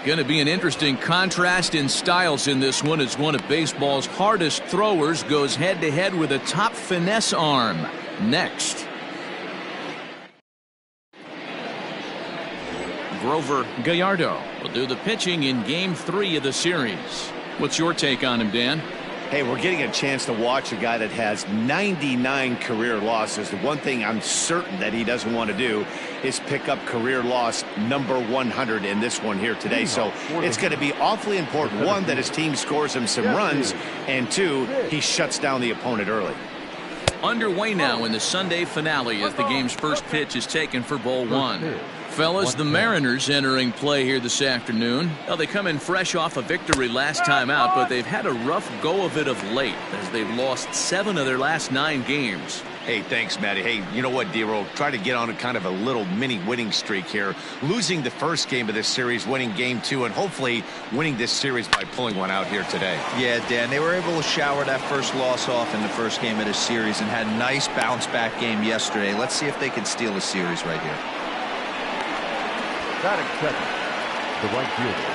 Going to be an interesting contrast in styles in this one as one of baseball's hardest throwers goes head-to-head with a top finesse arm. Next. Grover Gallardo will do the pitching in Game 3 of the series. What's your take on him, Dan? Hey, we're getting a chance to watch a guy that has 99 career losses. The one thing I'm certain that he doesn't want to do is pick up career loss number 100 in this one here today. So it's going to be awfully important, one, that his team scores him some runs, and two, he shuts down the opponent early. Underway now in the Sunday finale as the game's first pitch is taken for ball one. Fellas, the Mariners entering play here this afternoon. Well, they come in fresh off a victory last time out, but they've had a rough go of it of late as they've lost 7 of their last 9 games. Hey, thanks, Matty. Hey, you know what, D-Roll? Try to get on a kind of a little mini winning streak here. Losing the first game of this series, winning game 2, and hopefully winning this series by pulling one out here today. Yeah, Dan, they were able to shower that first loss off in the first game of this series and had a nice bounce-back game yesterday. Let's see if they can steal the series right here. Batting second, the right fielder,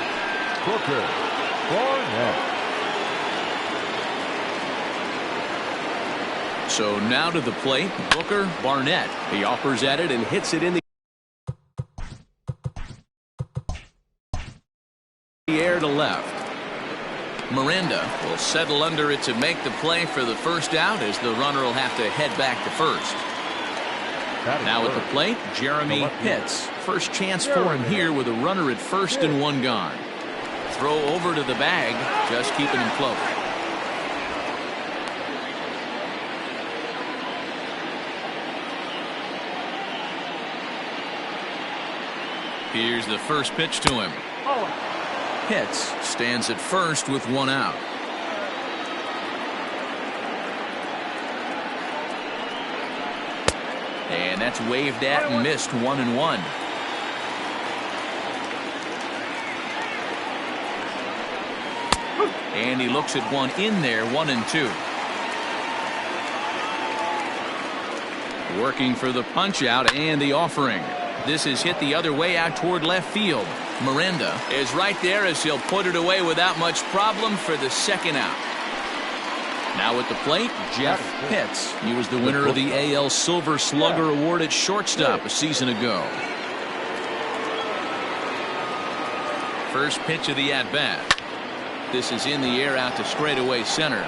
Booker Barnett. So now to the plate, Booker Barnett. He offers at it and hits it in the air to left. Miranda will settle under it to make the play for the first out as the runner will have to head back to first. Now at the plate, Jeremy Pitts. First chance for him here with a runner at first and 1 gone. Throw over to the bag, just keeping him floating. Here's the first pitch to him. Pitts stands at first with 1 out. And that's waved at and missed 1-1. And he looks at one in there, 1-2. Working for the punch out and the offering. This is hit the other way out toward left field. Miranda is right there as he'll put it away without much problem for the second out. Now at the plate, Jeff Pitts. He was the winner of the AL Silver Slugger Award at shortstop a season ago. First pitch of the at-bat. This is in the air out to straightaway center.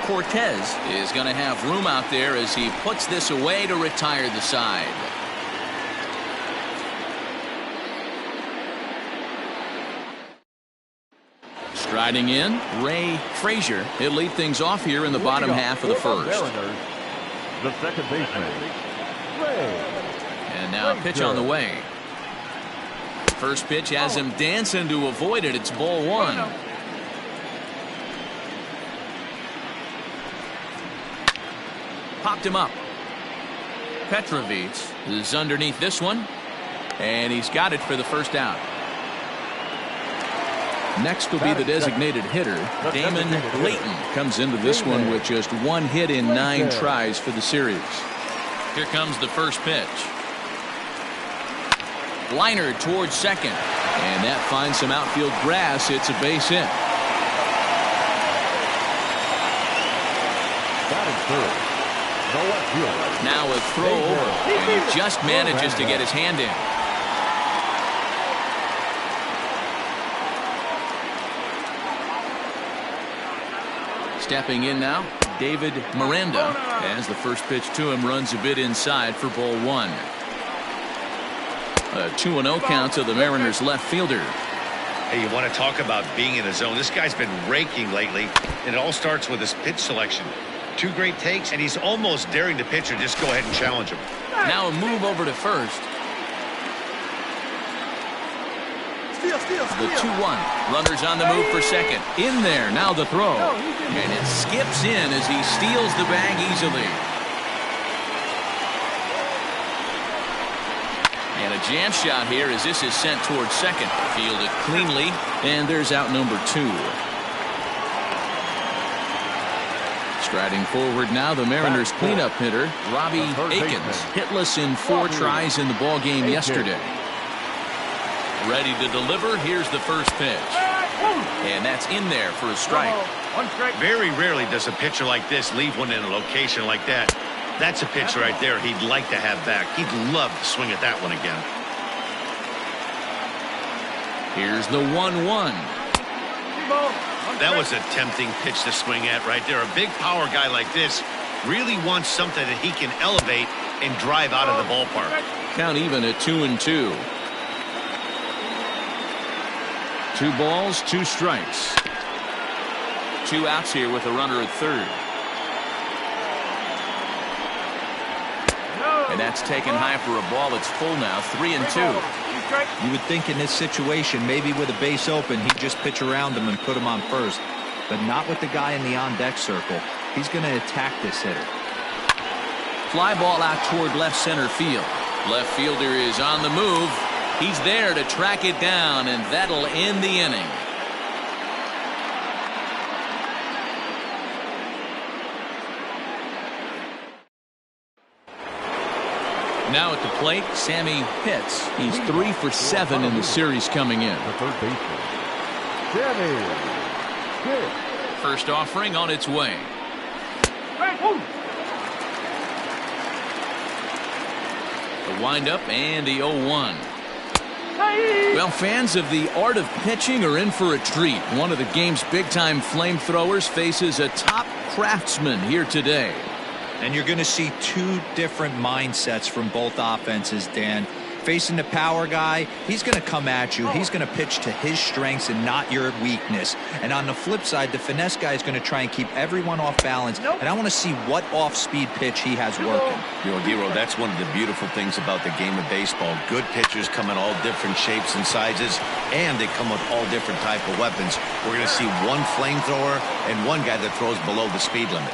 Cortez is going to have room out there as he puts this away to retire the side. Striding in, Ray Frazier. He'll lead things off here in the bottom half of the first. The second baseman, and now a pitch on the way. First pitch has him dancing to avoid it. It's ball 1. Popped him up. Petrovich is underneath this one, and he's got it for the first out. Next will be the designated hitter. Damon Layton comes into this one with just 1 hit in 9 tries for the series. Here comes the first pitch. Liner towards second, and that finds some outfield grass. It's a base hit. Now a throw over, and he just manages to get his hand in. Stepping in now, David Miranda, as the first pitch to him runs a bit inside for ball 1. A 2-0 count to the Mariners left fielder. Hey, you want to talk about being in the zone. This guy's been raking lately, and it all starts with his pitch selection. 2 great takes, and he's almost daring the pitcher just go ahead and challenge him. Now a move over to first. The 2-1. Runners on the move for second. In there. Now the throw. And it skips in as he steals the bag easily. And a jam shot here as this is sent towards second. Fielded cleanly. And there's out number 2. Striding forward now, the Mariners cleanup hitter, Robbie Akins. Hitless in 4 tries in the ball game yesterday. Ready to deliver. Here's the first pitch. And that's in there for a strike. Very rarely does a pitcher like this leave one in a location like that. That's a pitch right there he'd like to have back. He'd love to swing at that one again. Here's the 1-1. That was a tempting pitch to swing at right there. A big power guy like this really wants something that he can elevate and drive out of the ballpark. Count even at 2-2. 2 balls, 2 strikes. 2 outs here with a runner at third. And that's taken high for a ball. It's full now, 3-2. You would think in this situation, maybe with a base open, he'd just pitch around him and put him on first. But not with the guy in the on-deck circle. He's going to attack this hitter. Fly ball out toward left center field. Left fielder is on the move. He's there to track it down, and that'll end the inning. Now at the plate, Sammy Pitts. He's 3 for 7 in the series coming in. The third baseman, Sammy Pitts. First offering on its way. The windup and the 0-1. Well, fans of the art of pitching are in for a treat. One of the game's big-time flamethrowers faces a top craftsman here today. And you're going to see 2 different mindsets from both offenses, Dan. Facing the power guy, he's going to come at you. He's going to pitch to his strengths and not your weakness. And on the flip side, the finesse guy is going to try and keep everyone off balance. And I want to see what off-speed pitch he has working. You know, Dero, that's one of the beautiful things about the game of baseball. Good pitchers come in all different shapes and sizes, and they come with all different type of weapons. We're going to see one flamethrower and one guy that throws below the speed limit.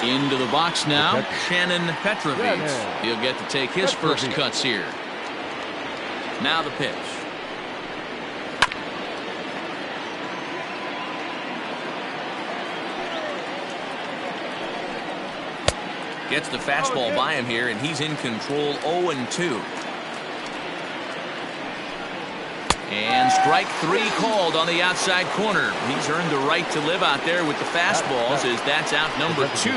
Into the box now, Shannon Petrovich. He'll get to take his first cuts here. Now the pitch. Gets the fastball by him here, and he's in control. 0-2. And strike 3 called on the outside corner. He's earned the right to live out there with the fastballs, as that's out number 2.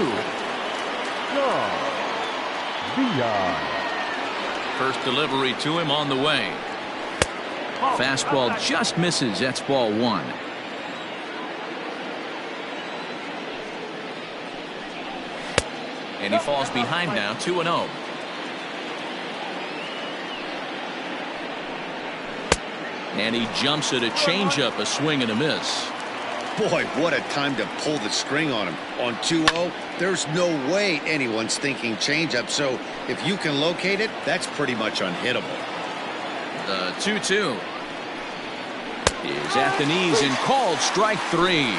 First delivery to him on the way. Fastball just misses. That's ball 1. And he falls behind now, 2-0. And he jumps at a changeup, a swing and a miss. Boy, what a time to pull the string on him. On 2-0, there's no way anyone's thinking changeup. So if you can locate it, that's pretty much unhittable. The 2-2 is at the knees and called strike 3.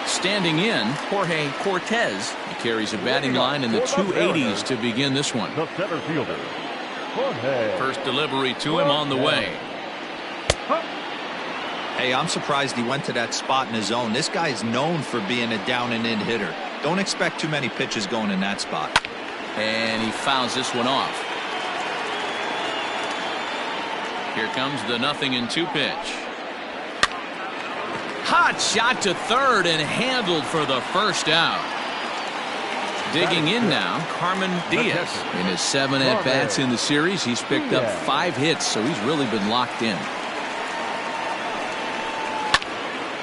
Standing in, Jorge Cortez. He carries a batting line in the 280s to begin this one. The center fielder, Jorge. First delivery to him on the way. Hey, I'm surprised he went to that spot in his zone. This guy's known for being a down and in hitter. Don't expect too many pitches going in that spot. And he fouls this one off. Here comes the 0-2 pitch. Hot shot to third and handled for the first out. Digging in now, Carmen Diaz. In his 7 at-bats in the series, he's picked up 5 hits, so he's really been locked in.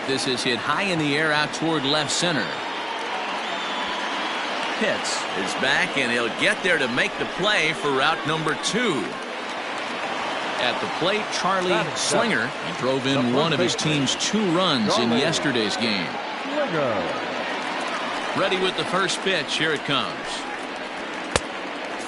This is hit high in the air out toward left center. Pitts is back, and he'll get there to make the play for route number 2. At the plate, Charlie Slinger. He drove in one of his team's 2 runs in yesterday's game. Ready with the first pitch. Here it comes.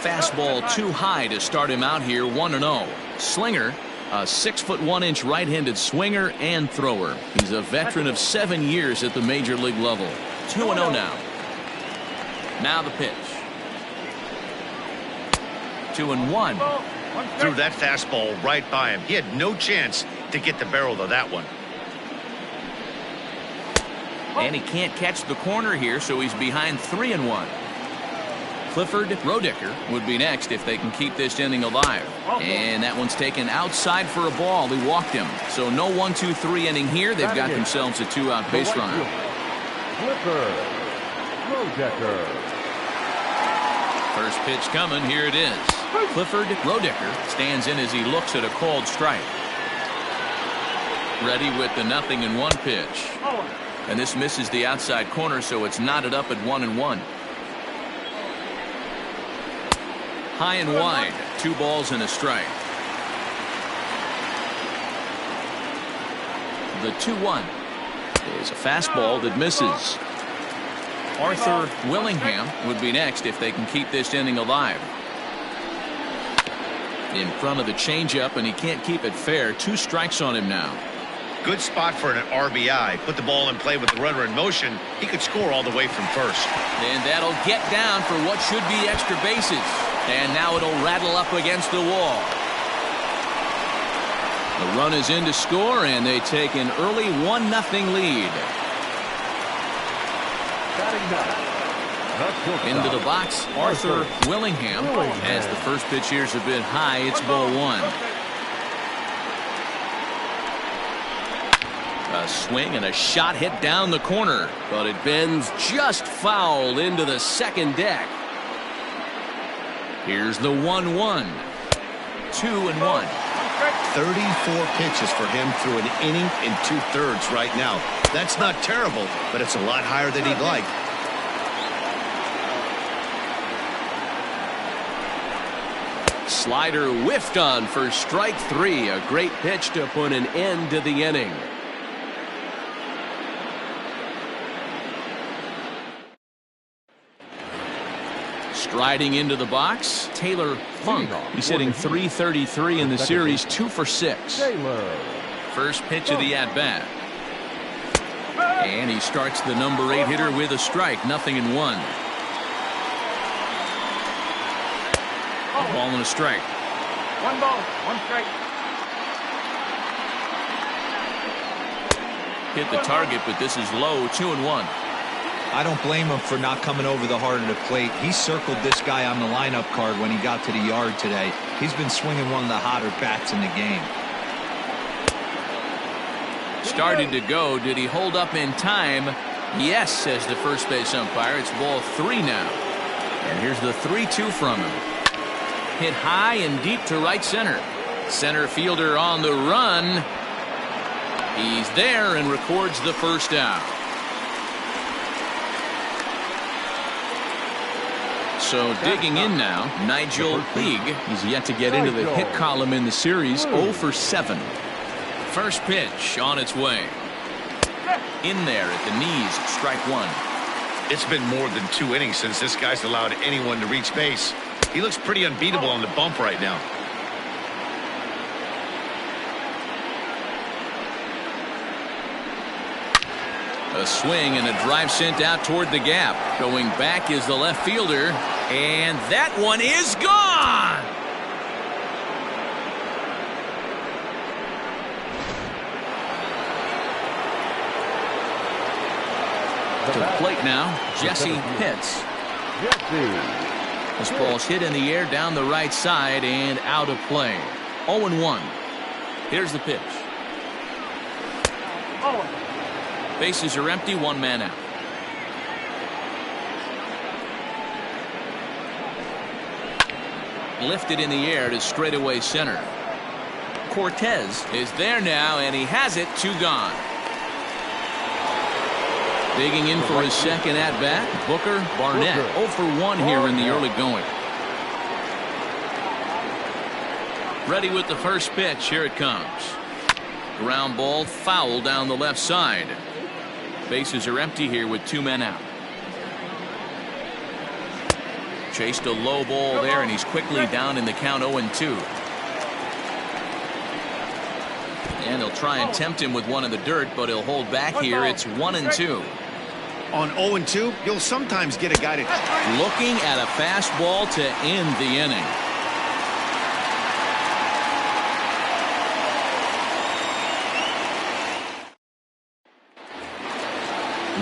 Fastball too high to start him out here. 1-0. Slinger, a 6'1" right-handed swinger and thrower. He's a veteran of 7 years at the major league level. 2-0 now. Now the pitch. 2-1. Threw that fastball right by him. He had no chance to get the barrel of that one. And he can't catch the corner here, so he's behind 3-1. Clifford Rodicker would be next if they can keep this inning alive. And that one's taken outside for a ball. He walked him. So no 1-2-3 inning here. They've got themselves a 2-out base runner. Clifford Rodicker. First pitch coming. Here it is. Clifford Rodicker stands in as he looks at a called strike. Ready with the 0-1 pitch. And this misses the outside corner, so it's knotted up at 1-1. High and wide, 2 balls and a strike. The 2-1 is a fastball that misses. Arthur Willingham would be next if they can keep this inning alive. In front of the changeup, and he can't keep it fair. 2 strikes on him now. Good spot for an RBI. Put the ball in play with the runner in motion. He could score all the way from first. And that'll get down for what should be extra bases. And now it'll rattle up against the wall. The run is in to score, and they take an early 1-0 lead. Into the box, Arthur Willingham. As the first pitch here's a bit high, it's ball 1. A swing and a shot hit down the corner, but it bends just foul into the second deck. Here's the 1-1. 2-1. 34 pitches for him through an inning and 2/3 right now. That's not terrible, but it's a lot higher than he'd like. Slider whiffed on for strike 3. A great pitch to put an end to the inning. Striding into the box, Taylor Funk. He's hitting .333 in the series, 2 for 6. First pitch of the at-bat. And he starts the number 8 hitter with a strike, 0-1. A ball and a strike. 1 ball, 1 strike. Hit the target, but this is low, 2-1. I don't blame him for not coming over the heart of the plate. He circled this guy on the lineup card when he got to the yard today. He's been swinging one of the hotter bats in the game. Started to go. Did he hold up in time? Yes, says the first base umpire. It's ball 3 now. And here's the 3-2 from him. Hit high and deep to right center. Center fielder on the run. He's there and records the first out. So digging in now, Nigel League. He's yet to get into the hit column in the series, 0 for 7. First pitch on its way. In there at the knees, strike 1. It's been more than 2 innings since this guy's allowed anyone to reach base. He looks pretty unbeatable on the bump right now. A swing and a drive sent out toward the gap. Going back is the left fielder, and that one is gone. To the plate now, Jesse Pitts. This ball's hit in the air down the right side and out of play. 0-1. Here's the pitch. Bases are empty, 1 man out. Lifted in the air to straightaway center. Cortez is there now, and he has it. 2 gone. Digging in for his second at-bat, Booker Barnett. 0 for 1 here in the early going. Ready with the first pitch. Here it comes. Ground ball foul down the left side. Bases are empty here with 2 men out. Chased a low ball there, and he's quickly down in the count, 0-2. And he'll try and tempt him with one in the dirt, but he'll hold back here. It's 1-2. On 0-2, you'll sometimes get a guy to... Looking at a fastball to end the inning.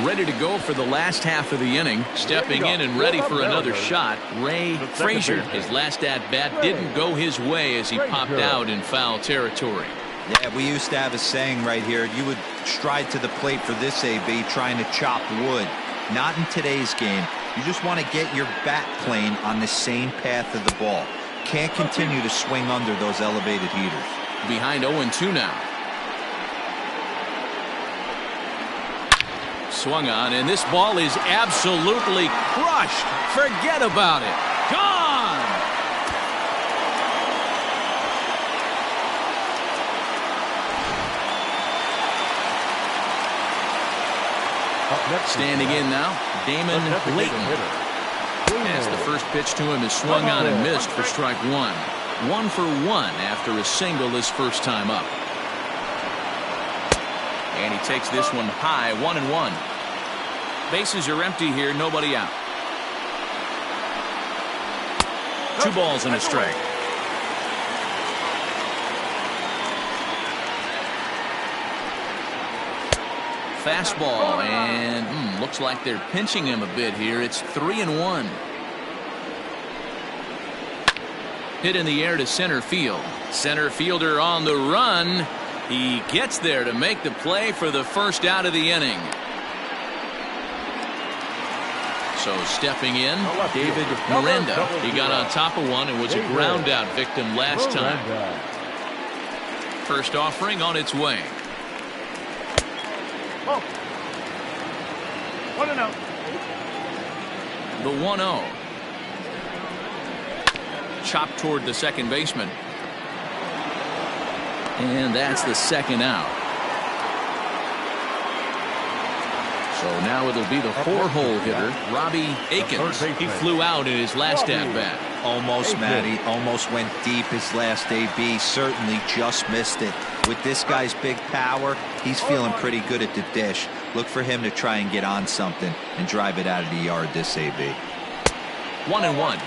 Ready to go for the last half of the inning. Stepping in and ready for another shot, Ray Frazier. His last at-bat didn't go his way as he popped out in foul territory. Yeah, we used to have a saying right here. You would stride to the plate for this AB trying to chop wood. Not in today's game. You just want to get your bat plane on the same path of the ball. Can't continue to swing under those elevated heaters. Behind 0-2 now. Swung on, and this ball is absolutely crushed. Forget about it. Gone! Standing in now, Damon Layton. As the first pitch to him is swung on and missed for strike one. 1 for 1 after a single his first time up. And he takes this one high, 1-1. Bases are empty here, nobody out. 2 balls and a strike. Fastball, and looks like they're pinching him a bit here. It's 3-1. Hit in the air to center field. Center fielder on the run. He gets there to make the play for the first out of the inning. So stepping in, David Miranda. He got on top of one and was a ground out victim last time. First offering on its way. 1-0. The 1-0. Chopped toward the second baseman. And that's the second out. So now it'll be the 4-hole hitter, Robbie Akins. He flew out in his last at-bat. Almost, Matty. Almost went deep his last AB. Certainly just missed it. With this guy's big power, he's feeling pretty good at the dish. Look for him to try and get on something and drive it out of the yard this AB. 1-1.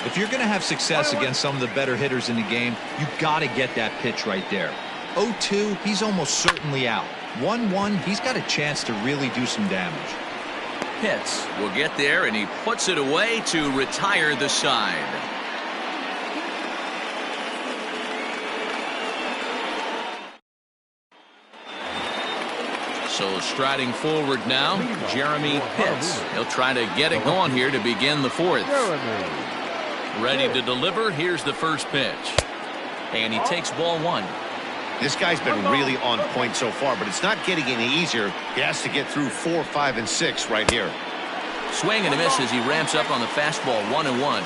If you're going to have success against some of the better hitters in the game, you got to get that pitch right there. 0-2, he's almost certainly out. 1-1, he's got a chance to really do some damage. Pitts will get there, and he puts it away to retire the side. So striding forward now, Jeremy Pitts. He'll try to get it going here to begin the fourth. Ready to deliver. Here's the first pitch. And he takes ball one. This guy's been really on point so far, but it's not getting any easier. He has to get through 4, 5, and 6 right here. Swing and a miss as he ramps up on the fastball. 1-1.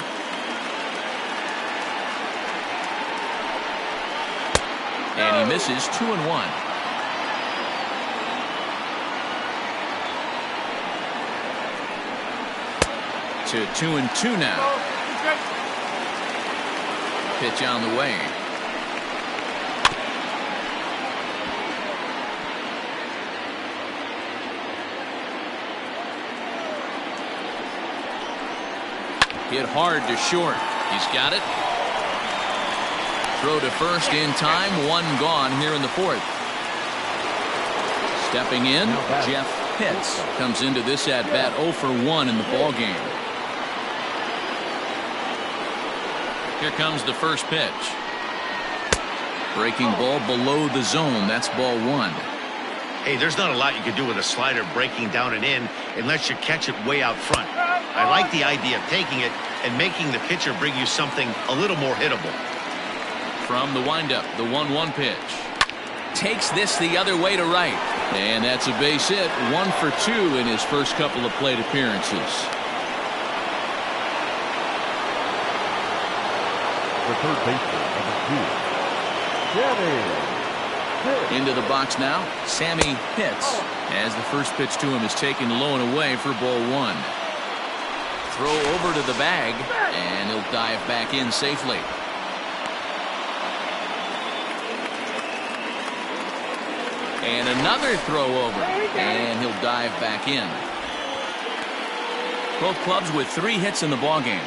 And he misses. 2-1. To 2-2 now. Pitch on the way. Hit hard to short. He's got it. Throw to first in time. 1 gone here in the fourth. Stepping in, Jeff Pitts comes into this at bat 0 for 1 in the ball game. Here comes the first pitch. Breaking ball below the zone. That's ball 1. Hey, there's not a lot you can do with a slider breaking down and in unless you catch it way out front. I like the idea of taking it and making the pitcher bring you something a little more hittable. From the windup, the 1-1 pitch. Takes this the other way to right. And that's a base hit. 1 for 2 in his first couple of plate appearances. The third baseman, number 2, Sammy. Into the box now, Sammy Pitts, as the first pitch to him is taken low and away for ball 1. Throw over to the bag, and he'll dive back in safely. And another throw over, and he'll dive back in. Both clubs with 3 hits in the ballgame.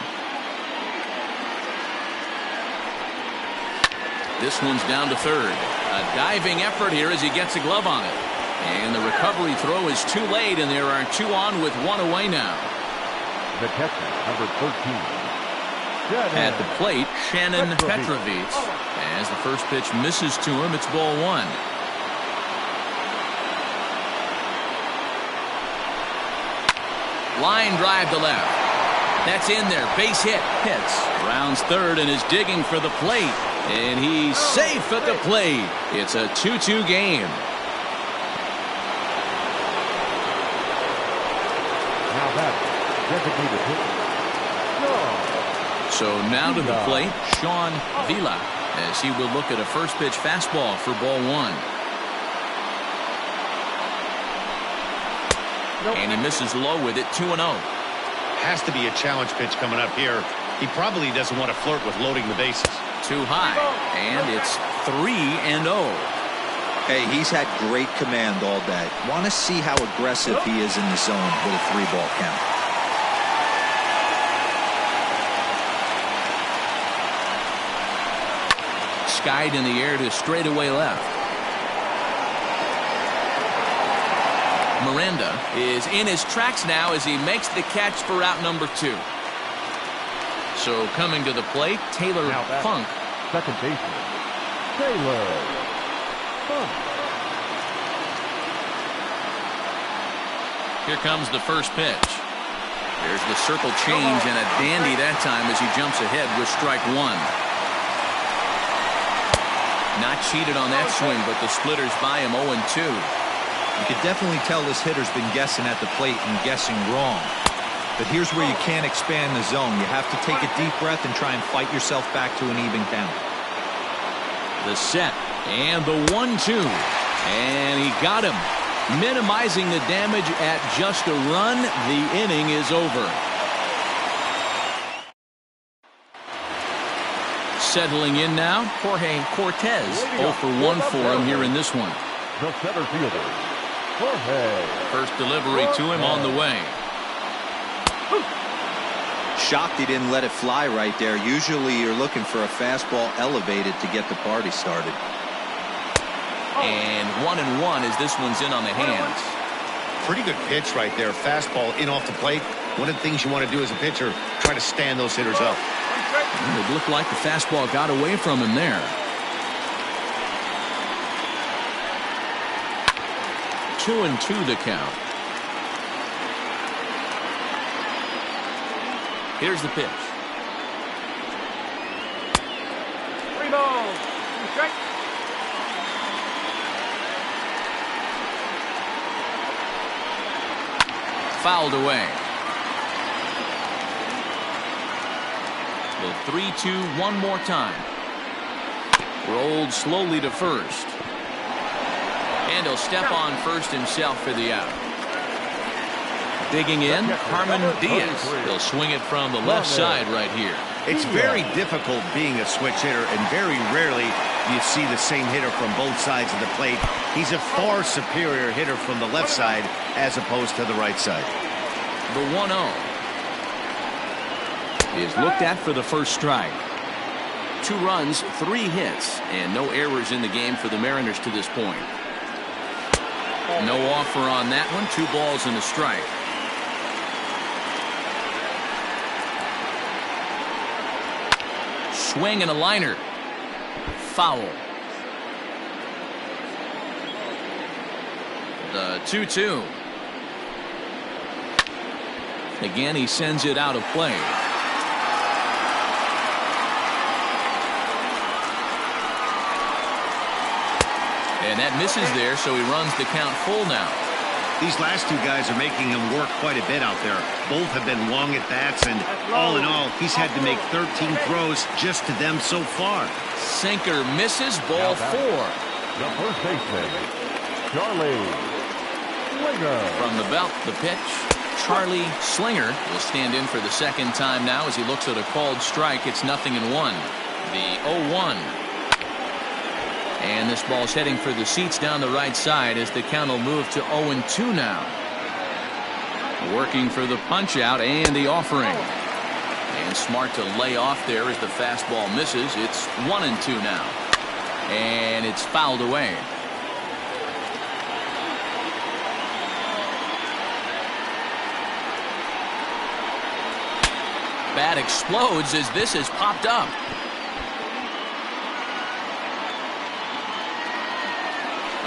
This one's down to third. A diving effort here as he gets a glove on it. And the recovery throw is too late, and there are 2 on with 1 away now. The catcher, number 13. At the plate, Shannon Petrovich. As the first pitch misses to him, it's ball 1. Line drive to left. That's in there. Base hit. Hits. Rounds third and is digging for the plate. And he's safe at the plate. It's a 2-2 game. Now that's designated hitter. So now to the plate, Sean Vila, as he will look at a first pitch fastball for ball 1. And he misses low with it, 2-0. Has to be a challenge pitch coming up here. He probably doesn't want to flirt with loading the bases. Too high, and it's 3-0. Hey, he's had great command all day. Want to see how aggressive he is in the zone with a 3-ball count. Skied in the air to straightaway left. Miranda is in his tracks now as he makes the catch for out number 2. So coming to the plate, Taylor Funk. Second baseman, Taylor Funk. Here comes the first pitch. There's the circle change and a dandy that time as he jumps ahead with strike 1. Not cheated on that swing, but the splitters by him 0-2. You could definitely tell this hitter's been guessing at the plate and guessing wrong. But here's where you can't expand the zone. You have to take a deep breath and try and fight yourself back to an even count. The set and the 1-2. And he got him. Minimizing the damage at just a run. The inning is over. Settling in now, Jorge Cortez. 0 for 1 for him here in this one. The center fielder, Jorge. First delivery to him on the way. Shocked he didn't let it fly right there. Usually you're looking for a fastball elevated to get the party started. And 1-1 as this one's in on the hands. Pretty good pitch right there. Fastball in off the plate. One of the things you want to do as a pitcher, try to stand those hitters up. It looked like the fastball got away from him there. 2-2 the count. Here's the pitch. 3 balls. 2 strikes. Fouled away. The 3-2 one more time. Rolled slowly to first. And he'll step on first himself for the out. Digging in, Carmen Diaz. He'll swing it from the left side right here. It's very difficult being a switch hitter, and very rarely do you see the same hitter from both sides of the plate. He's a far superior hitter from the left side as opposed to the right side. The 1-0 is looked at for the first strike. 2 runs, 3 hits, and no errors in the game for the Mariners to this point. No offer on that one. 2 balls and a strike. Swing and a liner. Foul. The 2-2. Again, he sends it out of play. And that misses there, so he runs the count full now. These last 2 guys are making him work quite a bit out there. Both have been long at bats, and all in all, he's had to make 13 throws just to them so far. Sinker misses, ball 4. The first baseman, Charlie Slinger. From the belt, the pitch. Charlie Slinger will stand in for the second time now as he looks at a called strike. It's 0-1. The 0-1. And this ball's heading for the seats down the right side as the count will move to 0-2 now. Working for the punch out and the offering. And smart to lay off there as the fastball misses. It's 1-2 now. And it's fouled away. bat explodes as this is popped up.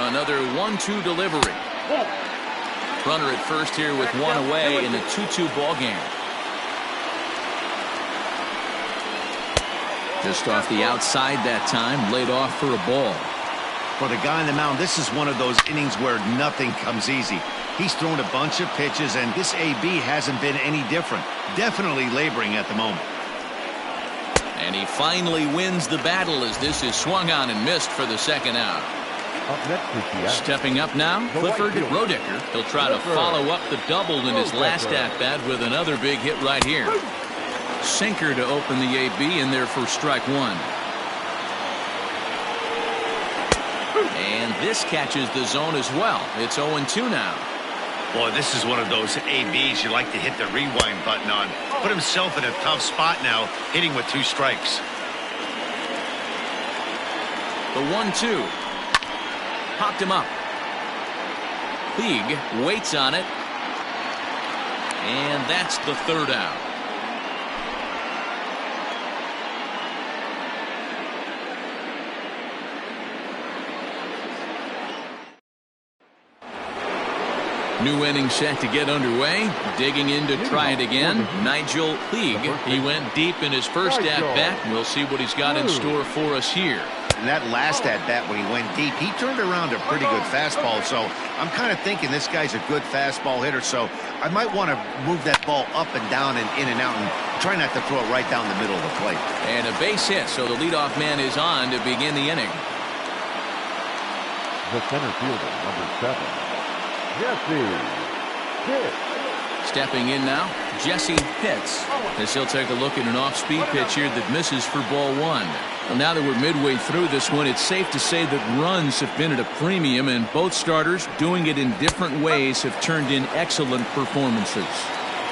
Another 1-2 delivery. Runner at first here with one away in the 2-2 ball game. Just off the outside that time, laid off for a ball. For the guy on the mound, this is one of those innings where nothing comes easy. He's thrown a bunch of pitches, and this AB hasn't been any different. Definitely laboring at the moment. And he finally wins the battle as this is swung on and missed for the second out. Up next is the out. Stepping up now, Clifford Roedicker. He'll try to follow up the double in his last at-bat with another big hit right here. Sinker to open the AB in there for strike one. And this catches the zone as well. It's 0-2 now. Boy, this is one of those ABs you like to hit the rewind button on. Put himself in a tough spot now, hitting with 2 strikes. The 1-2. Popped him up. Puig waits on it. And that's the third out. New inning set to get underway. Digging in to try it again. Nigel Puig. He went deep in his first at-bat. We'll see what he's got in store for us here. And that last at-bat when he went deep, he turned around a pretty good fastball. So I'm kind of thinking this guy's a good fastball hitter. So I might want to move that ball up and down and in and out and try not to throw it right down the middle of the plate. And a base hit, so the leadoff man is on to begin the inning. The center fielder, number 7. Jesse Pitts. Stepping in now, Jesse Pitts, as he'll take a look at an off-speed pitch here that misses for ball one. Well, now that we're midway through this one, it's safe to say that runs have been at a premium, and both starters, doing it in different ways, have turned in excellent performances.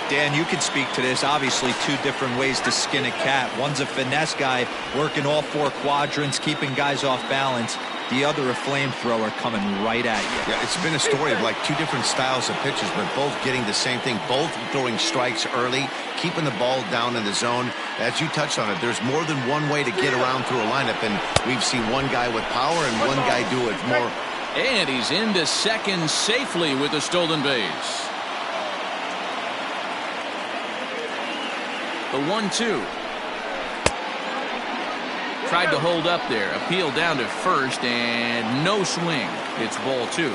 Dan, you can speak to this. Obviously, 2 different ways to skin a cat. One's a finesse guy, working all 4 quadrants, keeping guys off balance. The other a flamethrower coming right at you. Yeah, it's been a story of like 2 different styles of pitches, but both getting the same thing, both throwing strikes early, keeping the ball down in the zone. As you touched on it, there's more than one way to get around through a lineup, and we've seen one guy with power and one guy do it more. And he's into second safely with a stolen base. The 1-2. Tried to hold up there. Appeal down to first and no swing. It's ball 2.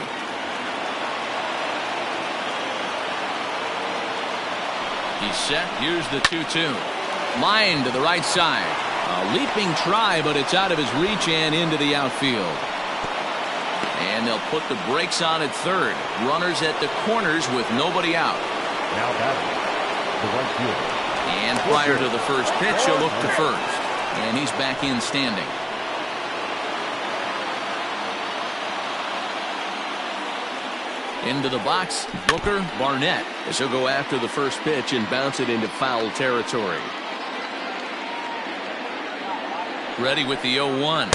He's set. Here's the 2-2. Line to the right side. A leaping try, but it's out of his reach and into the outfield. And they'll put the brakes on at third. Runners at the corners with nobody out. Now batting, the right fielder. And prior to the first pitch, he'll look to first. And he's back in standing. Into the box, Booker Barnett, as he'll go after the first pitch and bounce it into foul territory. Ready with the 0-1.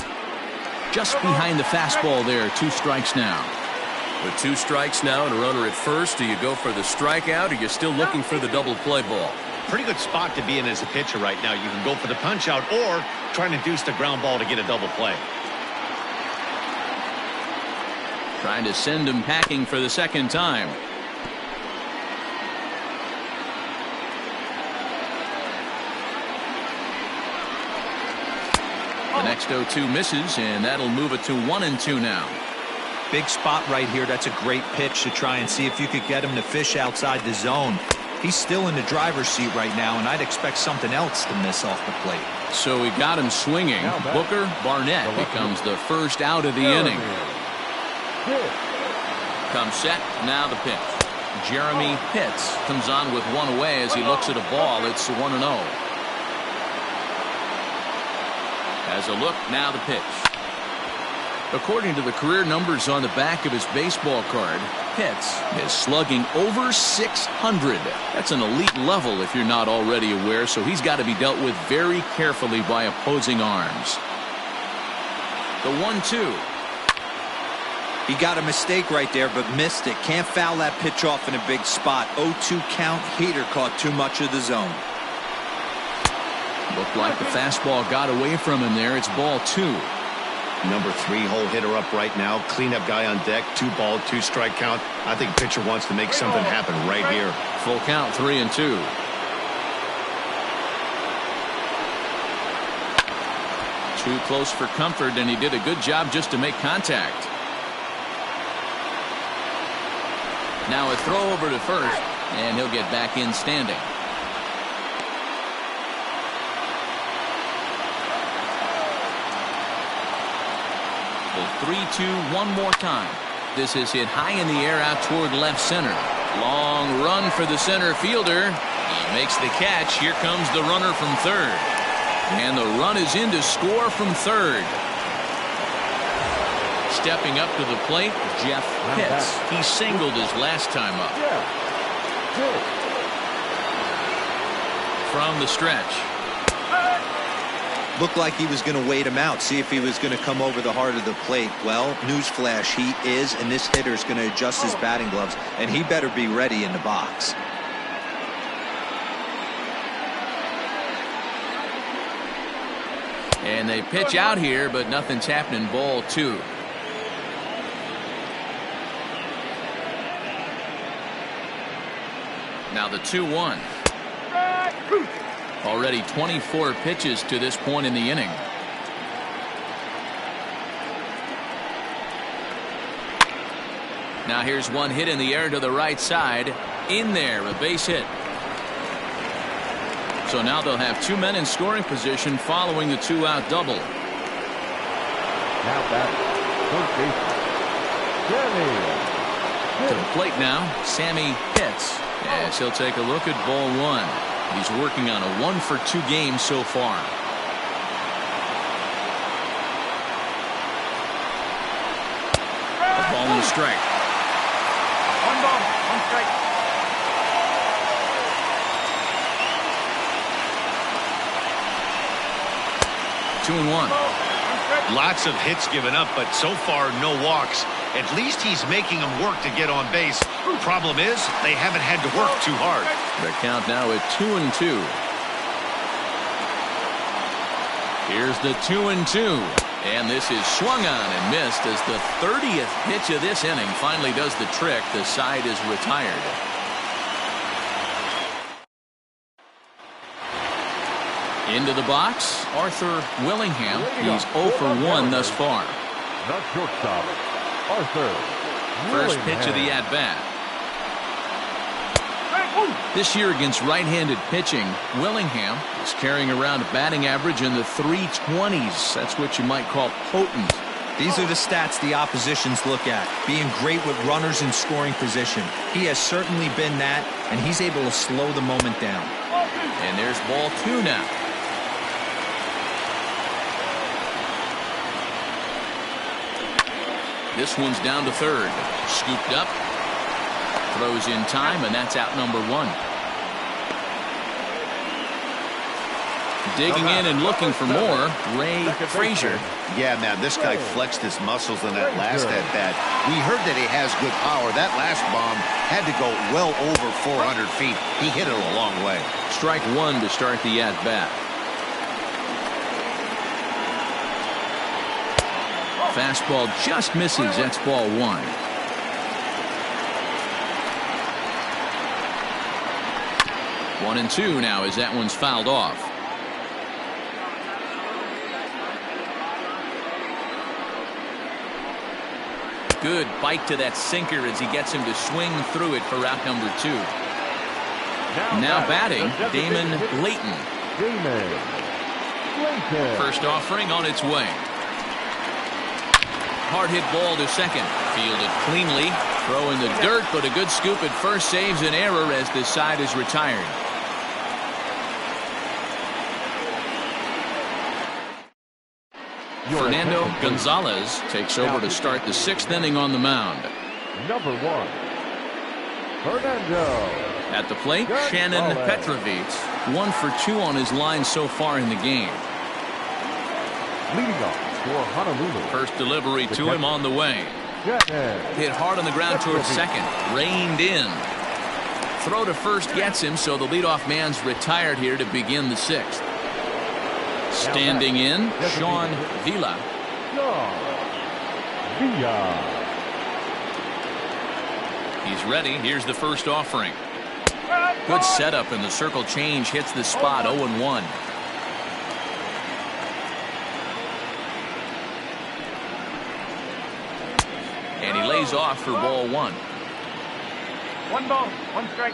Just behind the fastball there. 2 strikes now. With 2 strikes now and a runner at first, do you go for the strikeout or are you still looking for the double play ball? Pretty good spot to be in as a pitcher right now. You can go for the punch out or try to induce the ground ball to get a double play. Trying to send him packing for the second time. The next 0-2 misses, and that'll move it to 1-2 now. Big spot right here. That's a great pitch to try and see if you could get him to fish outside the zone. He's still in the driver's seat right now, and I'd expect something else to miss off the plate. So he got him swinging. Booker Barnett becomes the first out of the inning. Comes set, now the pitch. Jeremy Pitts comes on with one away as he looks at a ball. It's 1-0. Has a look, now the pitch. According to the career numbers on the back of his baseball card, Pitts is slugging over 600. That's an elite level if you're not already aware, so he's got to be dealt with very carefully by opposing arms. The 1-2. He got a mistake right there, but missed it. Can't foul that pitch off in a big spot. 0-2 count. Heater caught too much of the zone. Looked like the fastball got away from him there. It's ball 2. Number 3 hole hitter up right now. Cleanup guy on deck. 2 ball, 2 strike count. I think pitcher wants to make something happen right here. Full count, 3-2. Too close for comfort, and he did a good job just to make contact. Now a throw over to first, and he'll get back in standing. The 3-2 one more time. This is hit high in the air out toward left center. Long run for the center fielder. He makes the catch. Here comes the runner from third. And the run is in to score from third. Stepping up to the plate, Jeff Pitts. He singled his last time up. From the stretch. Looked like he was going to wait him out, see if he was going to come over the heart of the plate. Well, newsflash, he is, and this hitter is going to adjust his batting gloves, and he better be ready in the box. And they pitch out here, but nothing's happening. Ball 2. Now the 2-1. Already 24 pitches to this point in the inning. Now here's one hit in the air to the right side. In there, a base hit. So now they'll have 2 men in scoring position following the 2-out double. Now back, to the plate now, Sammy Pitts, as he'll take a look at ball 1. He's working on a 1-for-2 game so far. A ball and a strike. 1 ball, 1 strike. Two and one. Lots of hits given up, but so far no walks. At least he's making them work to get on base. Problem is, they haven't had to work too hard. The count now at 2-2. Here's the 2-2. And this is swung on and missed as the 30th pitch of this inning finally does the trick. The side is retired. Into the box, Arthur Willingham. He's 0 for 1 thus far. Not shortstop, Arthur First pitch of the at-bat. This year against right-handed pitching, Willingham is carrying around a batting average in the 320s. That's what you might call potent. These are the stats the oppositions look at. Being great with runners in scoring position. He has certainly been that, and he's able to slow the moment down. And there's ball 2 now. This one's down to third. Scooped up. Throws in time, and that's out number 1. Digging in and looking for more, Ray Frazier. Yeah, man, this guy flexed his muscles in that last at-bat. We heard that he has good power. That last bomb had to go well over 400 feet. He hit it a long way. Strike 1 to start the at-bat. Fastball just misses. That's ball 1. One and 2 now as that one's fouled off. Good bite to that sinker as he gets him to swing through it for route number 2. Now batting, Damon Layton. First offering on its way. Hard hit ball to second. Fielded cleanly. Throw in the dirt, but a good scoop at first saves an error as this side is retired. Fernando Gonzalez takes over to start the 6th inning on the mound. Number 1, Fernando. At the plate, Shannon Petrovich. 1 for 2 on his line so far in the game. Leading off for Honolulu. First delivery to him on the way. Hit hard on the ground towards second. Reined in. Throw to first gets him, so the leadoff man's retired here to begin the 6th. Standing in, Sean Villa. He's ready. Here's the first offering. Good setup, and the circle change hits the spot. 0-1. And he lays off for ball 1. 1 ball, 1 strike.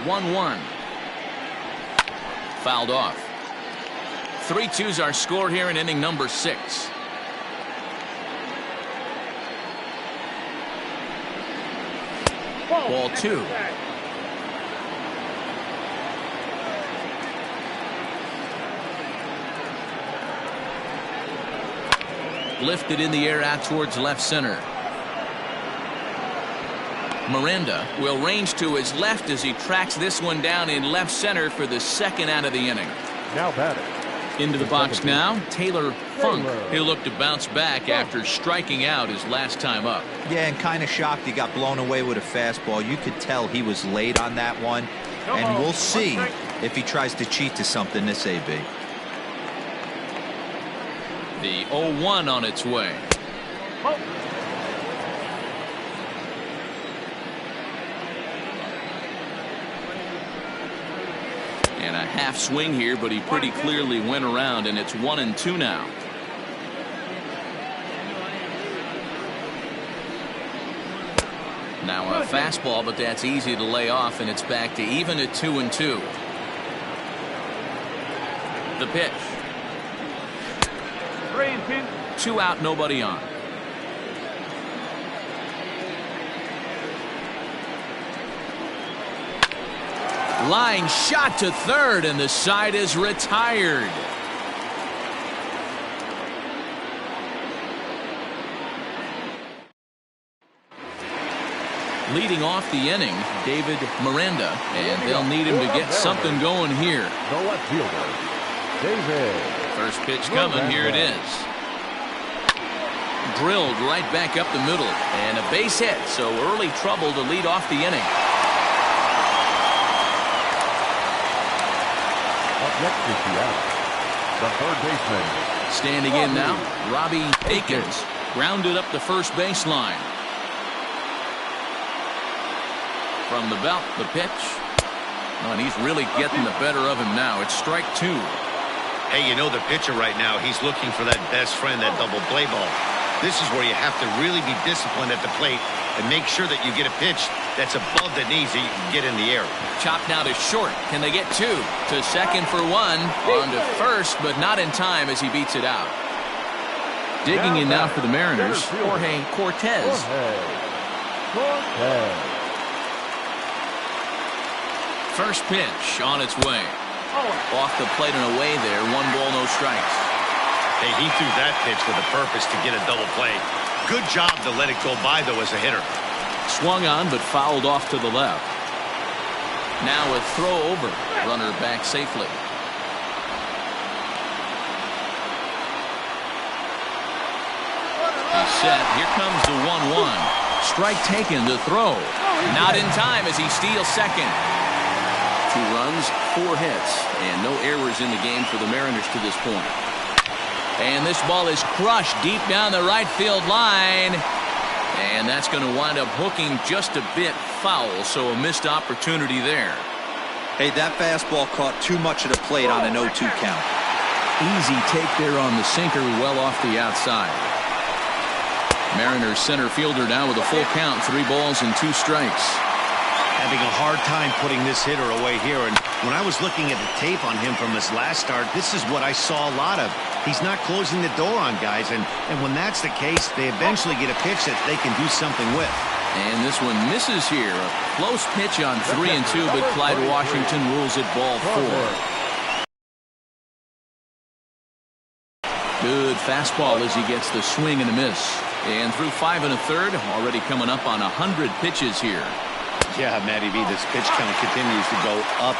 1-1. Fouled off. 3-2's our score here in inning number 6. Ball 2. Lifted in the air out towards left center. Miranda will range to his left as he tracks this one down in left center for the second out of the inning. Now batting. Into the box now, Taylor Funk. He'll look to bounce back after striking out his last time up. Yeah, and kind of shocked he got blown away with a fastball. You could tell he was late on that one. And we'll see if he tries to cheat to something this AB. The 0-1 on its way. And a half swing here, but he pretty clearly went around, and it's 1-2 now. Now a fastball, but that's easy to lay off, and it's back to even at 2-2. The pitch. 3-2. 2 out, nobody on. Line shot to third, and the side is retired. Leading off the inning, David Miranda, and they'll need him to get something going here. The left fielder, David. First pitch coming, here it is. Drilled right back up the middle, and a base hit, so early trouble to lead off the inning. Up next is the third baseman. Standing in now, Robbie Akins. Grounded up the first baseline. From the belt, the pitch. Oh, and he's really getting the better of him now. It's strike 2. Hey, you know the pitcher right now, he's looking for that best friend, that double play ball. This is where you have to really be disciplined at the plate and make sure that you get a pitch that's above the knees that you can get in the air. Chopped now to short. Can they get 2? To second for 1. On to first, but not in time as he beats it out. Digging in now for the Mariners, Jorge Cortez. First pitch on its way. Off the plate and away there. 1 ball, no strikes. Hey, he threw that pitch with a purpose to get a double play. Good job to let it go by, though, as a hitter. Swung on, but fouled off to the left. Now a throw over. Runner back safely. He's set. Here comes the 1-1. Strike taken, the throw. Not in time as he steals second. 2 runs, 4 hits, and no errors in the game for the Mariners to this point. And this ball is crushed deep down the right field line. And that's going to wind up hooking just a bit foul, so a missed opportunity there. Hey, that fastball caught too much of the plate on an 0-2 count. Easy take there on the sinker, well off the outside. Mariners center fielder now with a full count, 3 balls and 2 strikes. Having a hard time putting this hitter away here, and when I was looking at the tape on him from his last start, this is what I saw a lot of. He's not closing the door on guys, and when that's the case, they eventually get a pitch that they can do something with. And this one misses here. A close pitch on 3-2, but Clyde Washington rules it ball 4. Good fastball as he gets the swing and a miss. And through 5 1/3, already coming up on 100 pitches here. Yeah, Matty V, this pitch count continues to go up,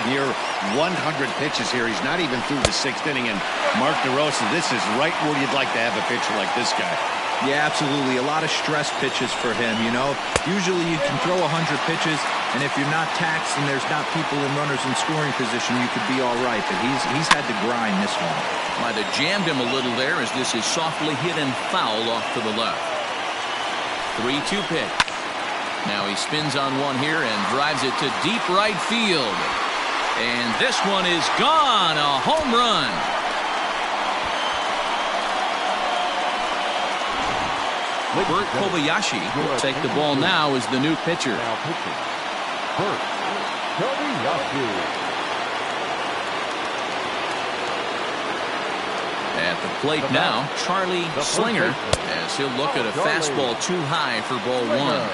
near 100 pitches here. He's not even through the 6th inning, and Mark DeRosa, this is right where you'd like to have a pitcher like this guy. Yeah, absolutely. A lot of stress pitches for him, you know. Usually you can throw 100 pitches, and if you're not taxed and there's not people and runners in scoring position, you could be all right. But he's had to grind this one. Might have jammed him a little there as this is softly hit and foul off to the left. 3-2 pitch. Now he spins on one here and drives it to deep right field. And this one is gone. A home run. Bert Kobayashi will take the ball now as the new pitcher. Now pitching, Bert Kobayashi. At the plate now, Charlie Slinger, as he'll look at a fastball too high for ball one.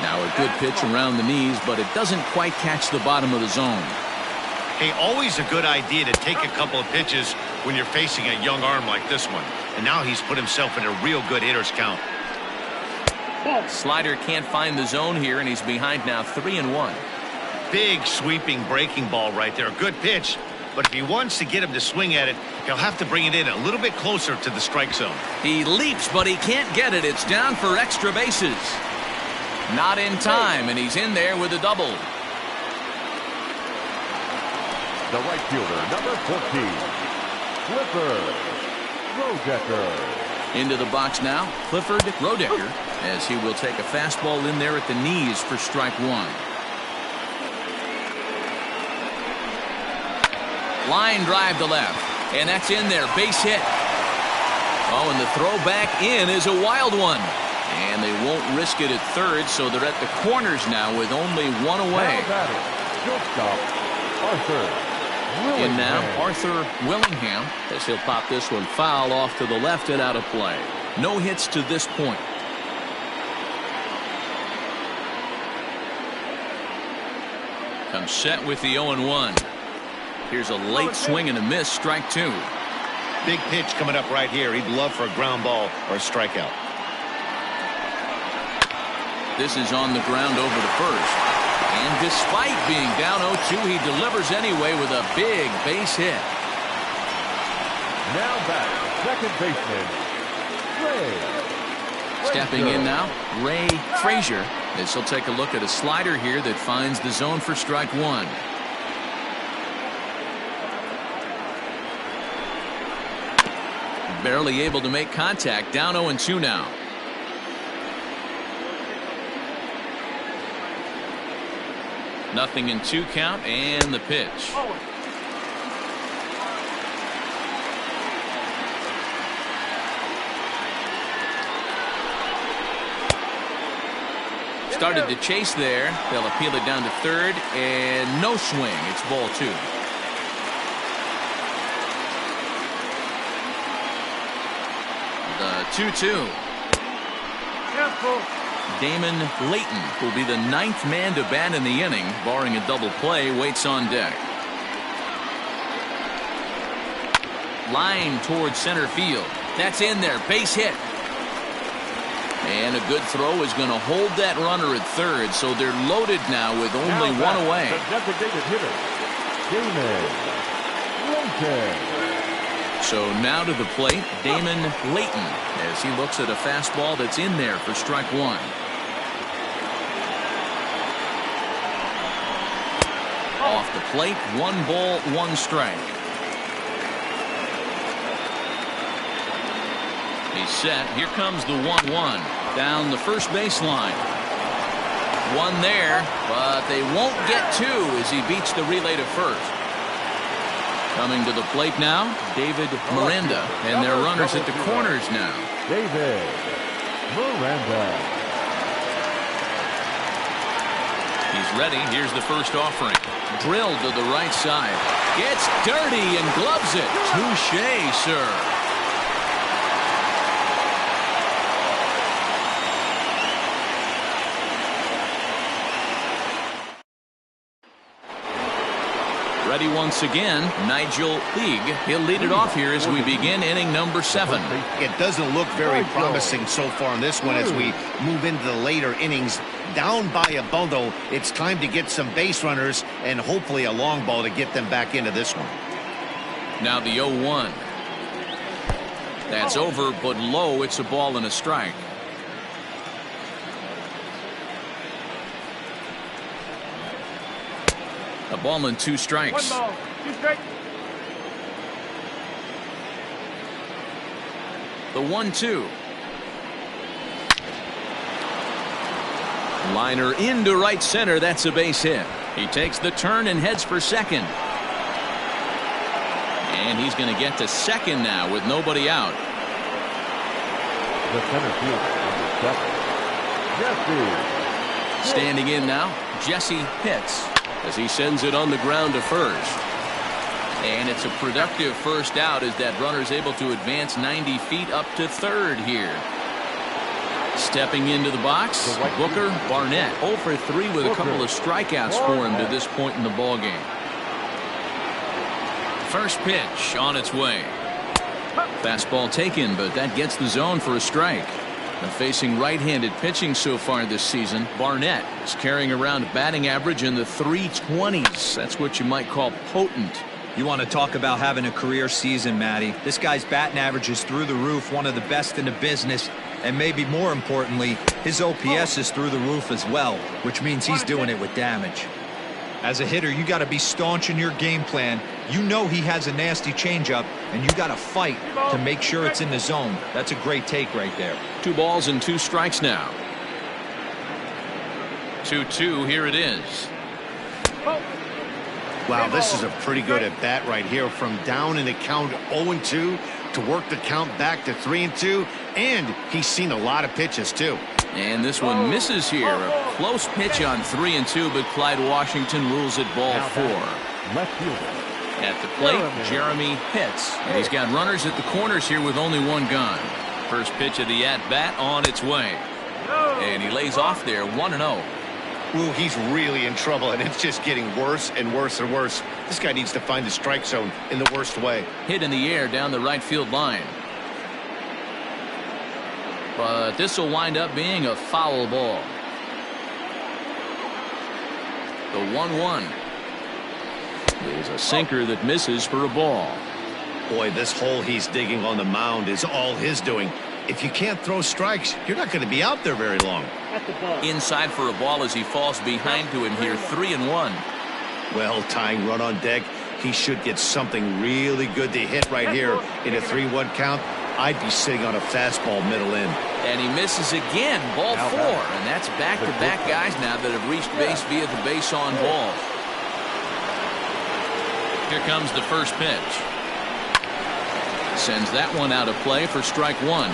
Now a good pitch around the knees, but it doesn't quite catch the bottom of the zone. Hey, always a good idea to take a couple of pitches when you're facing a young arm like this one. And now he's put himself in a real good hitter's count. Slider can't find the zone here, and he's behind now 3-1. Big sweeping breaking ball right there. Good pitch. But if he wants to get him to swing at it, he'll have to bring it in a little bit closer to the strike zone. He leaps, but he can't get it. It's down for extra bases. Not in time, and he's in there with a double. The right fielder, number 14, Clifford Rodecker. Into the box now, Clifford Rodecker, as he will take a fastball in there at the knees for strike one. Line drive to left, and that's in there, base hit. Oh, and the throw back in is a wild one. And they won't risk it at third, so they're at the corners now with only one away. Shortstop, Arthur Willingham. In now, Arthur Willingham, as he'll pop this one foul off to the left and out of play. No hits to this point. Comes set with the 0-1. Here's a late swing and a miss, strike two. Big pitch coming up right here. He'd love for a ground ball or a strikeout. This is on the ground over to first. And despite being down 0-2, he delivers anyway with a big base hit. Now back, second baseman, Ray. Stepping in now, Ray Frazier, as he'll take a look at a slider here that finds the zone for strike one. Barely able to make contact, down 0-2 now. Nothing in 2 count, and the pitch. Started to chase there. They'll appeal it down to third, and no swing. It's ball two. The 2-2. Damon Layton, who'll be the 9th man to bat in the inning, barring a double play, waits on deck. Line towards center field. That's in there, base hit. And a good throw is going to hold that runner at third, so they're loaded now with only one away. The designated hitter, Damon Layton. So now to the plate, Damon Layton, as he looks at a fastball that's in there for strike one. Off the plate, 1 ball, 1 strike. He's set. Here comes the 1-1 down the first baseline. One there, but they won't get 2 as he beats the relay to first. Coming to the plate now, David Miranda, and their runners at the corners now. David Miranda. He's ready. Here's the first offering. Drilled to the right side. Gets dirty and gloves it. Touché, sir. Ready once again, Nigel League. He'll lead it off here as we begin inning number 7. It doesn't look very promising so far on this one as we move into the later innings. Down by a bundle, it's time to get some base runners and hopefully a long ball to get them back into this one. Now the 0-1. That's over, but low. It's a ball and a strike. A ball and 2 strikes. 1 ball, 2 strikes. The 1-2. Liner into right center. That's a base hit. He takes the turn and heads for second. And he's going to get to second now with nobody out. The center fielder, number 7, Jesse. Standing in now, Jesse Pitts, as he sends it on the ground to first. And it's a productive first out as that runner's able to advance 90 feet up to third here. Stepping into the box, Booker Barnett 0 for 3 with a couple of strikeouts for him to this point in the ballgame. First pitch on its way. Fastball taken, but that gets the zone for a strike. And facing right-handed pitching so far this season, Barnett is carrying around a batting average in the 320s. That's what you might call potent. You want to talk about having a career season, Matty. This guy's batting average is through the roof, one of the best in the business. And maybe more importantly, his OPS is through the roof as well, which means he's doing it with damage. As a hitter, you got to be staunch in your game plan. You know he has a nasty changeup, and you got to fight to make sure it's in the zone. That's a great take right there. 2 balls and 2 strikes now. 2-2, here it is. Wow, this is a pretty good at bat right here. From down in the count 0-2 to work the count back to 3-2, and he's seen a lot of pitches too. And this one misses here. A close pitch on 3-2, but Clyde Washington rules it ball 4. Left fielder. At the plate, Jeremy Pitts. And he's got runners at the corners here with only 1 gone. First pitch of the at-bat on its way. And he lays off there 1-0. Ooh, he's really in trouble, and it's just getting worse and worse and worse. This guy needs to find the strike zone in the worst way. Hit in the air down the right field line. But this will wind up being a foul ball. The 1-1 is a sinker that misses for a ball. Boy, this hole he's digging on the mound is all his doing. If you can't throw strikes, you're not going to be out there very long. Inside for a ball as he falls behind to him here, 3-1. Well, tying run on deck, he should get something really good to hit right here in a 3-1 count. I'd be sitting on a fastball middle in. And he misses again, ball 4. And that's back-to-back guys now that have reached base via the base on ball. Here comes the first pitch. Sends that one out of play for strike 1.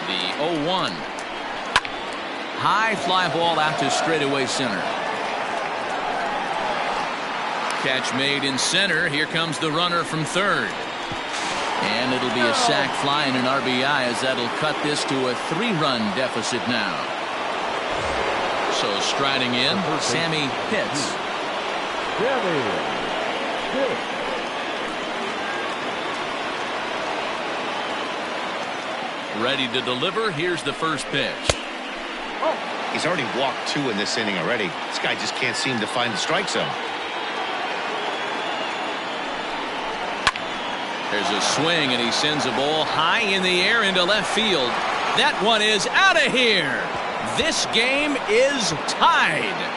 The 0-1. High fly ball out to straightaway center. Catch made in center. Here comes the runner from third. And it'll be a sac fly and an RBI as that'll cut this to a 3-run deficit now. So striding in, Sammy Pitts. Ready to deliver. Here's the first pitch. He's already walked 2 in this inning already. This guy just can't seem to find the strike zone. There's a swing, and he sends a ball high in the air into left field. That one is out of here. This game is tied.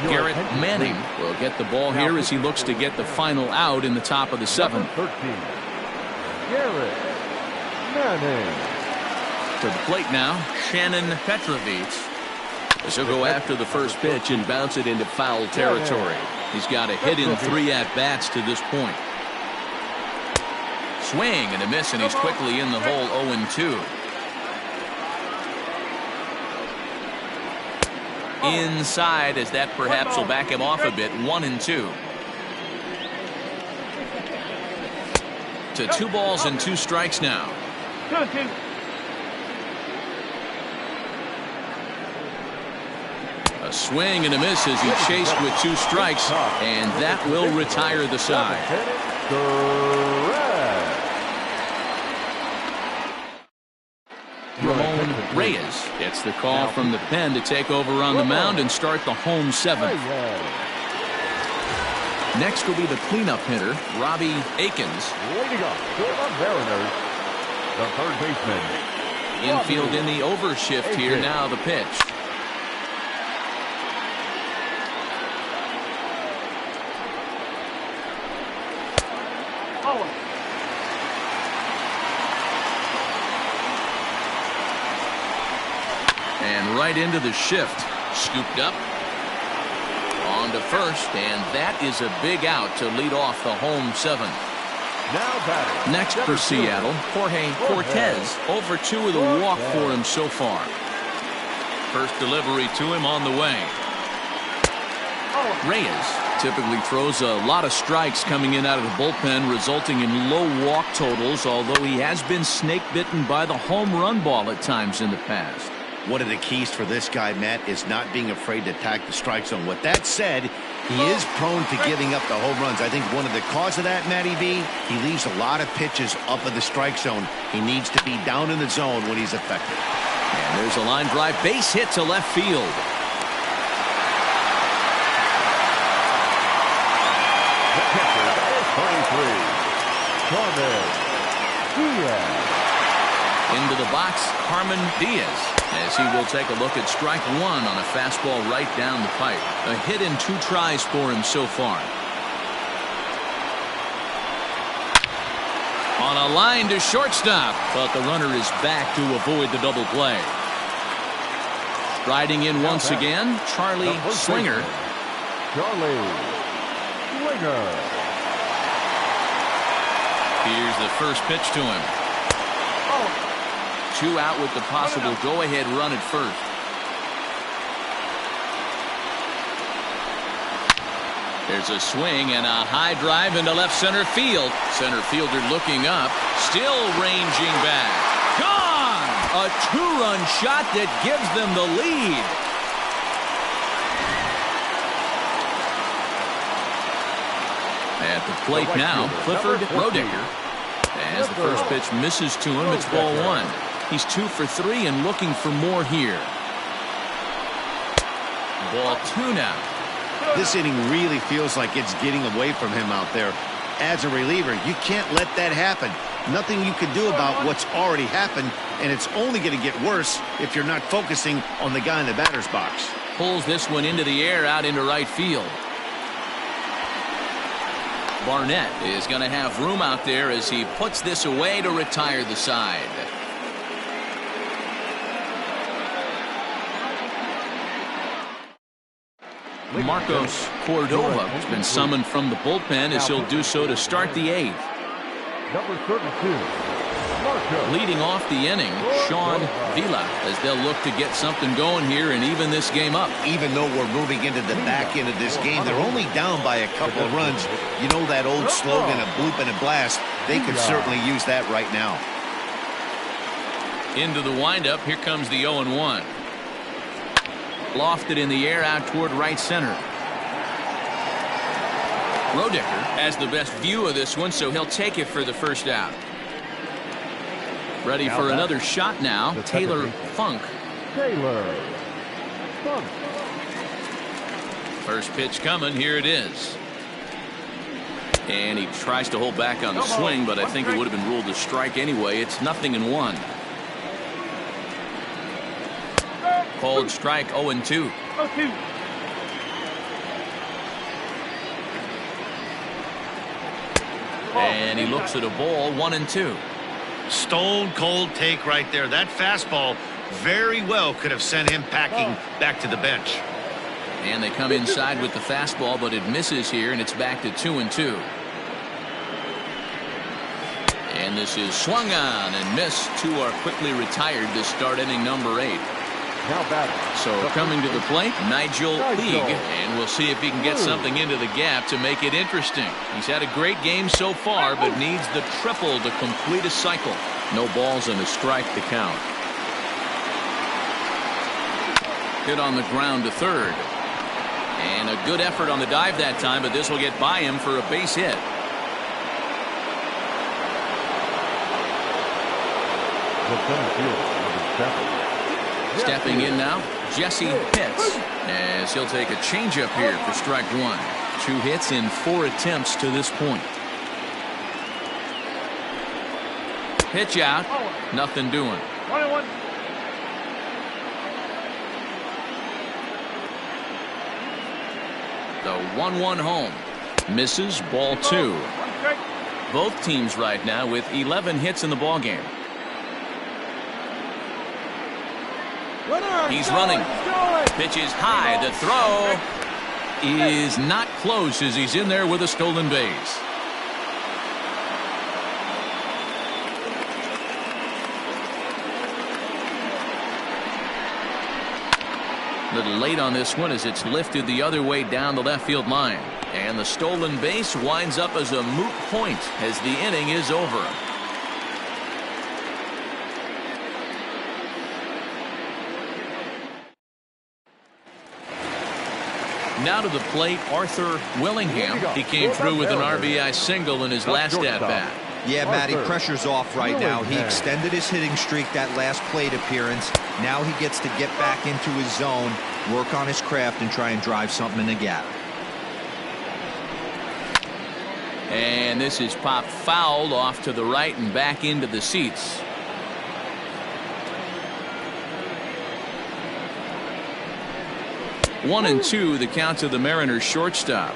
Garrett Manning will get the ball here as he looks to get the final out in the top of the 7th. 13, Garrett Manning. To the plate now, Shannon Petrovich. As he'll go after the first pitch and bounce it into foul territory. He's got a hit in 3 at-bats to this point. Swing and a miss, and he's quickly in the hole 0-2. Inside, as that perhaps will back him off a bit. 1-2. To 2 balls and 2 strikes now. 2-2. A swing and a miss as he chased with 2 strikes, and that will retire the side. Ramon Reyes gets the call from the pen to take over on the mound and start the home seventh. Next will be the cleanup hitter, Robbie Akins. Leading up for the Mariners, the third baseman. Infield in the overshift here. Now the pitch. And right into the shift. Scooped up. On to first, and that is a big out to lead off the home seventh. Next for Seattle, Jorge Cortez. Over 2 with a walk for him so far. First delivery to him on the way. Reyes typically throws a lot of strikes coming in out of the bullpen, resulting in low walk totals, although he has been snake bitten by the home run ball at times in the past. One of the keys for this guy, Matt, is not being afraid to attack the strike zone. With that said, he is prone to giving up the home runs. I think one of the cause of that, Matty B, he leaves a lot of pitches up in the strike zone. He needs to be down in the zone when he's effective. And there's a line drive base hit to left field. The catcher is 23. Carmen Diaz. Into the box, Carmen Diaz, as he will take a look at strike one on a fastball right down the pipe. A hit in 2 tries for him so far. On a line to shortstop, but the runner is back to avoid the double play. Riding in once again, Charlie Slinger. Charlie Slinger. Here's the first pitch to him. 2 out with the possible go-ahead run at first. There's a swing and a high drive into left center field. Center fielder looking up, still ranging back. Gone! A 2-run shot that gives them the lead. At the plate now, Clifford Roediger. As the first pitch misses to him, it's ball 1. He's 2 for 3 and looking for more here. Ball 2 now. This inning really feels like it's getting away from him out there. As a reliever, you can't let that happen. Nothing you can do about what's already happened, and it's only going to get worse if you're not focusing on the guy in the batter's box. Pulls this one into the air out into right field. Barnett is going to have room out there as he puts this away to retire the side. Marcos Cordova has been summoned from the bullpen as he'll do so to start the 8th. Number 32, Marcos. Leading off the inning, Sean Vila, as they'll look to get something going here and even this game up. Even though we're moving into the back end of this game, they're only down by a couple of runs. You know that old slogan, a bloop and a blast. They could certainly use that right now. Into the windup, here comes the 0-1. Lofted in the air out toward right center. Roediger has the best view of this one, so he'll take it for the first out. Ready for another shot now, Taylor Funk. Taylor Funk. First pitch coming, here it is. And he tries to hold back on the swing, but I think it would have been ruled a strike anyway. It's 0-1. Called strike 0-2. And he looks at a ball 1-2. Stone cold take right there. That fastball very well could have sent him packing back to the bench. And they come inside with the fastball, but it misses here, and it's back to 2-2. And this is swung on and missed. 2 are quickly retired to start inning number 8. So coming to the plate, Nigel League, and we'll see if he can get something into the gap to make it interesting. He's had a great game so far, but needs the triple to complete a cycle. No balls and a strike to count. Hit on the ground to third. And a good effort on the dive that time, but this will get by him for a base hit. The center fielder, number Stepping in now, Jesse Pitts, as he'll take a changeup here for strike one. 2 hits in 4 attempts to this point. Pitch out, nothing doing. 1-1. The 1-1 home. Misses, ball 2. 1 strike. Both teams right now with 11 hits in the ballgame. He's running. Pitch is high. The throw is not close as he's in there with a stolen base. A little late on this one as it's lifted the other way down the left field line. And the stolen base winds up as a moot point as the inning is over. Now to the plate, Arthur Willingham. He came through with an RBI single in his last at-bat. Yeah, Matty, pressure's off right now. He extended his hitting streak that last plate appearance. Now he gets to get back into his zone, work on his craft, and try and drive something in the gap. And this is popped foul off to the right and back into the seats. One and two, the count to the Mariners shortstop.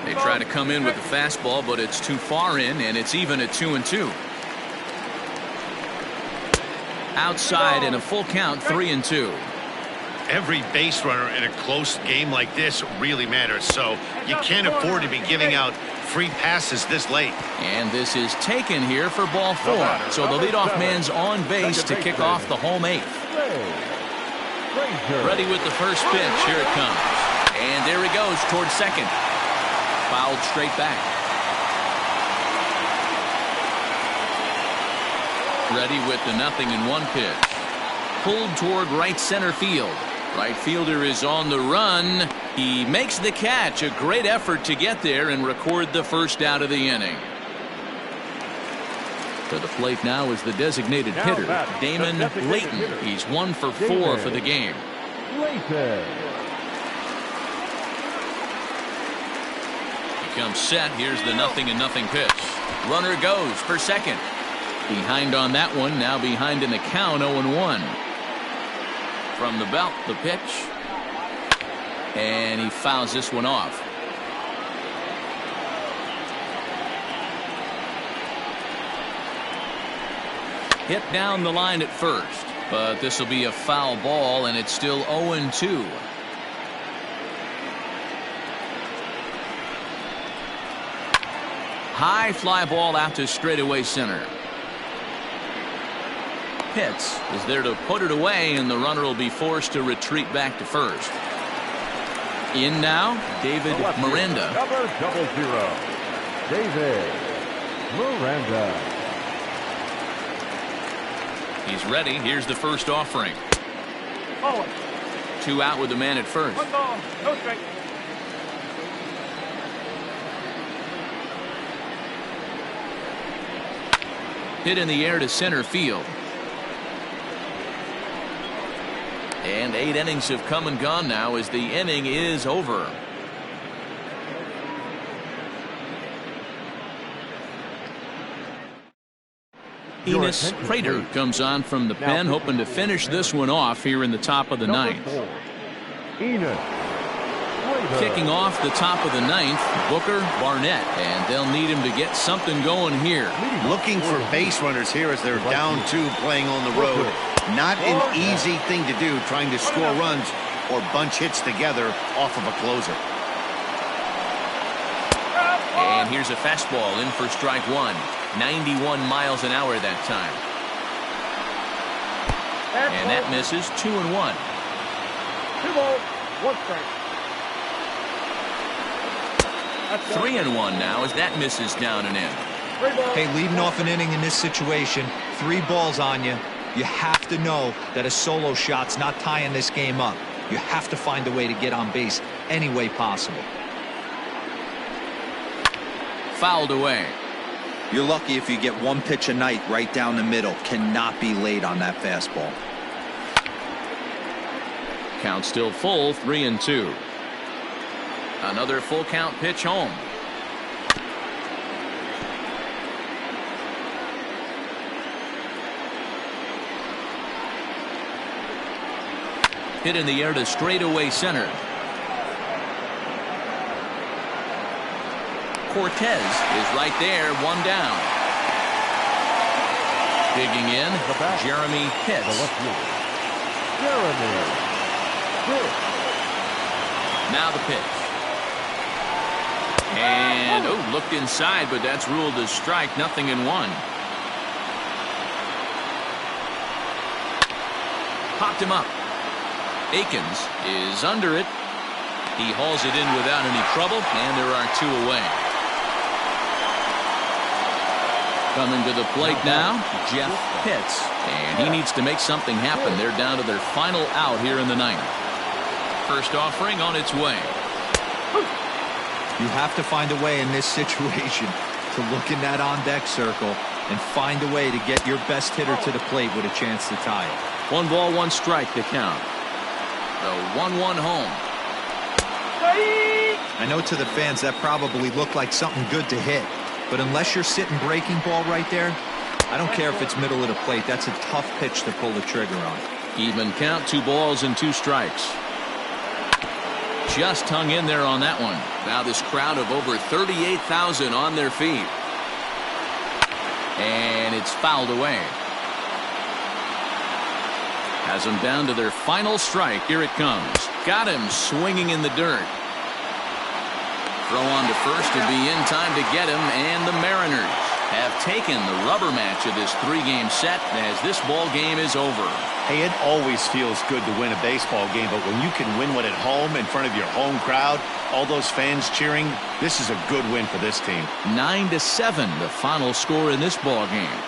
They try to come in with the fastball, but it's too far in, and it's even at 2-2. Outside in a full count, 3-2. Every base runner in a close game like this really matters, so you can't afford to be giving out free passes this late. And this is taken here for ball 4. So the leadoff man's on base to kick off the home 8th. Ready with the first pitch. Here it comes. And there he goes towards second. Fouled straight back. Ready with the 0-1 pitch. Pulled toward right center field. Right fielder is on the run. He makes the catch. A great effort to get there and record the first out of the inning. To the plate now is the designated hitter, Damon Layton. He's 1 for 4 for the game. He comes set. Here's the 0-0 pitch. Runner goes for second. Behind on that one. Now behind in the count, 0-1. From the belt, the pitch. And he fouls this one off. Hit down the line at first, but this will be a foul ball, and it's still 0-2. High fly ball out to straightaway center. Pitts is there to put it away, and the runner will be forced to retreat back to first. In now, David Miranda. Number 00, David Miranda. He's ready. Here's the first offering. 2 out with the man at first. 1 ball, no strike. Hit in the air to center field. And 8 innings have come and gone now as the inning is over. Enos Prater comes on from the pen, hoping to finish this one off here in the top of the 9th. Kicking off the top of the 9th, Booker Barnett, and they'll need him to get something going here. Looking for base runners here as they're down 2 playing on the road. Not an easy thing to do, trying to score runs or bunch hits together off of a closer. And here's a fastball in for strike 1. 91 miles an hour that time. And that misses. 2-1. 2 balls, 1 strike. 3-1 now as that misses down and in. Hey, leading off an inning in this situation, 3 balls on you. You have to know that a solo shot's not tying this game up. You have to find a way to get on base any way possible. Fouled away. You're lucky if you get one pitch a night right down the middle. Cannot be late on that fastball. Count still full, 3-2. Another full count pitch home. Hit in the air to straightaway center. Cortez is right there, one down. Digging in, Jeremy hits. Now the pitch. And, looked inside, but that's ruled a strike, 0-1. Popped him up. Akins is under it. He hauls it in without any trouble, and there are 2 away. Coming to the plate now, Jeff Pitts. And he needs to make something happen. They're down to their final out here in the 9th. First offering on its way. You have to find a way in this situation to look in that on-deck circle and find a way to get your best hitter to the plate with a chance to tie it. 1 ball, 1 strike to count. The 1-1 home. I know to the fans that probably looked like something good to hit, but unless you're sitting breaking ball right there, I don't care if it's middle of the plate. That's a tough pitch to pull the trigger on. Even count, 2 balls and 2 strikes. Just hung in there on that one. Now this crowd of over 38,000 on their feet. And it's fouled away. Has them down to their final strike. Here it comes. Got him swinging in the dirt. Throw on to first to be in time to get him, and the Mariners have taken the rubber match of this 3-game set as this ball game is over. Hey, it always feels good to win a baseball game, but when you can win one at home in front of your home crowd, all those fans cheering, this is a good win for this team. 9-7, the final score in this ball game.